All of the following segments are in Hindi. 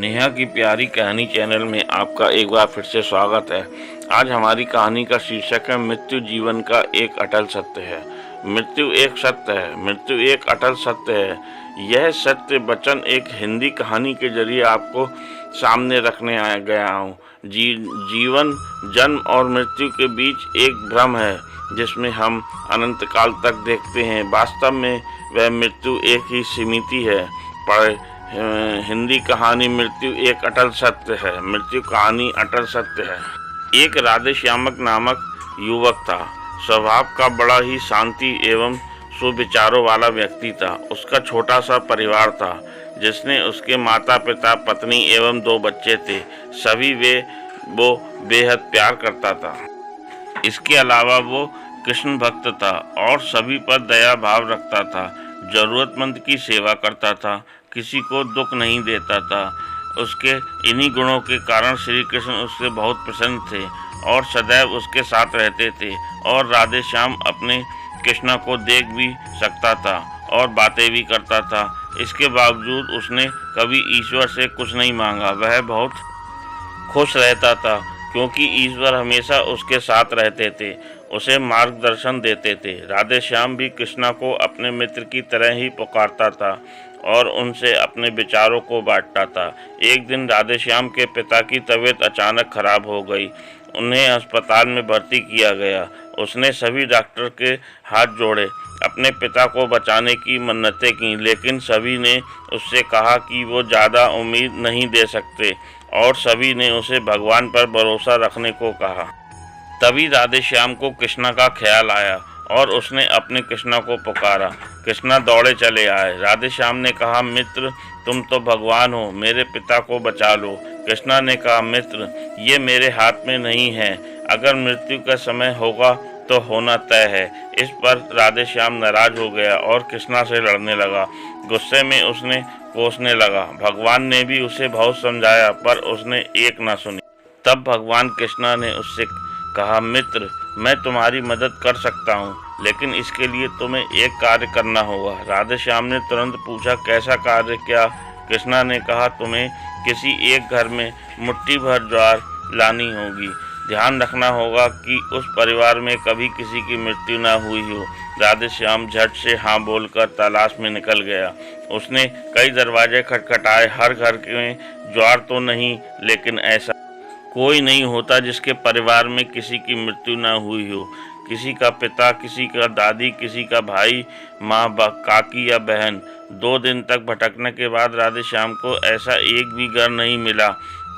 नेहा की प्यारी कहानी चैनल में आपका एक बार फिर से स्वागत है। आज हमारी कहानी का शीर्षक है मृत्यु जीवन का एक अटल सत्य है। मृत्यु एक सत्य है, मृत्यु एक अटल सत्य है। यह सत्य वचन एक हिंदी कहानी के जरिए आपको सामने रखने गया हूँ। जीवन जन्म और मृत्यु के बीच एक भ्रम है जिसमें हम अनंत काल तक देखते हैं। वास्तव में वह मृत्यु एक ही सीमित है। पर हिंदी कहानी मृत्यु एक अटल सत्य है। मृत्यु कहानी अटल सत्य है। एक राधेश्यामक नामक युवक था। स्वभाव का बड़ा ही शांति एवं सुविचारों वाला व्यक्ति था। उसका छोटा सा परिवार था जिसने उसके माता पिता, पत्नी एवं 2 बच्चे थे। सभी वो बेहद प्यार करता था। इसके अलावा वो कृष्ण भक्त था और सभी पर दया भाव रखता था। जरूरतमंद की सेवा करता था, किसी को दुख नहीं देता था। उसके इन्हीं गुणों के कारण श्री कृष्ण उससे बहुत प्रसन्न थे और सदैव उसके साथ रहते थे। और राधेश्याम अपने कृष्णा को देख भी सकता था और बातें भी करता था। इसके बावजूद उसने कभी ईश्वर से कुछ नहीं मांगा। वह बहुत खुश रहता था क्योंकि ईश्वर हमेशा उसके साथ रहते थे, उसे मार्गदर्शन देते थे। राधेश्याम भी कृष्णा को अपने मित्र की तरह ही पुकारता था और उनसे अपने विचारों को बांटता था। एक दिन राधेश्याम के पिता की तबीयत अचानक खराब हो गई। उन्हें अस्पताल में भर्ती किया गया। उसने सभी डॉक्टर के हाथ जोड़े, अपने पिता को बचाने की मन्नतें की, लेकिन सभी ने उससे कहा कि वो ज़्यादा उम्मीद नहीं दे सकते और सभी ने उसे भगवान पर भरोसा रखने को कहा। तभी राधेश्याम को कृष्णा का ख्याल आया और उसने अपने कृष्णा को पुकारा। कृष्णा दौड़े चले आए। राधेश्याम ने कहा, मित्र तुम तो भगवान हो, मेरे पिता को बचा लो। कृष्णा ने कहा, मित्र ये मेरे हाथ में नहीं है, अगर मृत्यु का समय होगा तो होना तय है। इस पर राधेश्याम नाराज हो गया और कृष्णा से लड़ने लगा। गुस्से में उसने कोसने लगा। भगवान ने भी उसे बहुत समझाया पर उसने एक ना सुनी। तब भगवान कृष्णा ने उससे कहा, मित्र मैं तुम्हारी मदद कर सकता हूँ, लेकिन इसके लिए तुम्हें एक कार्य करना होगा। राधेश्याम ने तुरंत पूछा, कैसा कार्य? क्या? कृष्णा ने कहा, तुम्हें किसी एक घर में मुट्ठी भर ज्वार लानी होगी। ध्यान रखना होगा कि उस परिवार में कभी किसी की मृत्यु न हुई हो। राधेश्याम झट से हाँ बोलकर तलाश में निकल गया। उसने कई दरवाजे खटखटाए। हर घर में ज्वार तो नहीं, लेकिन ऐसा कोई नहीं होता जिसके परिवार में किसी की मृत्यु न हुई हो। किसी का पिता, किसी का दादी, किसी का भाई, माँ, काकी या बहन। 2 दिन तक भटकने के बाद राधेश्याम को ऐसा एक भी घर नहीं मिला।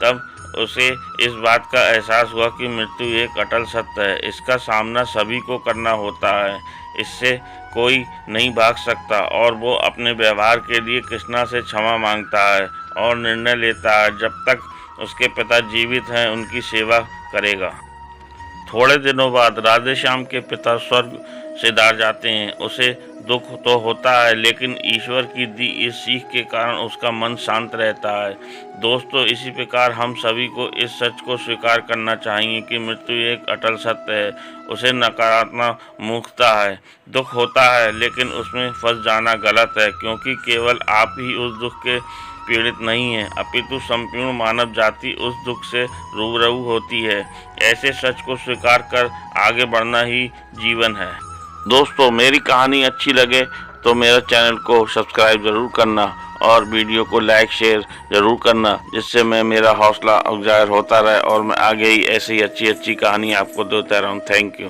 तब उसे इस बात का एहसास हुआ कि मृत्यु एक अटल सत्य है। इसका सामना सभी को करना होता है, इससे कोई नहीं भाग सकता। और वो अपने व्यवहार के लिए कृष्णा से क्षमा मांगता है और निर्णय लेता है जब तक उसके पिता जीवित हैं उनकी सेवा करेगा। थोड़े दिनों बाद राधेश्याम के पिता स्वर्ग सिधार जाते हैं। उसे दुख तो होता है, लेकिन ईश्वर की दी इस सीख के कारण उसका मन शांत रहता है। दोस्तों, इसी प्रकार हम सभी को इस सच को स्वीकार करना चाहिए कि मृत्यु एक अटल सत्य है। उसे नकारात्मक मूर्खता है। दुख होता है, लेकिन उसमें फंस जाना गलत है, क्योंकि केवल आप ही उस दुख के पीड़ित नहीं है, अपितु संपूर्ण मानव जाति उस दुख से रूबरू होती है। ऐसे सच को स्वीकार कर आगे बढ़ना ही जीवन है। दोस्तों, मेरी कहानी अच्छी लगे तो मेरे चैनल को सब्सक्राइब ज़रूर करना और वीडियो को लाइक शेयर ज़रूर करना, जिससे मेरा हौसला अफजाई होता रहे और मैं आगे ही ऐसी अच्छी कहानी आपको देता रहूँ। Thank you.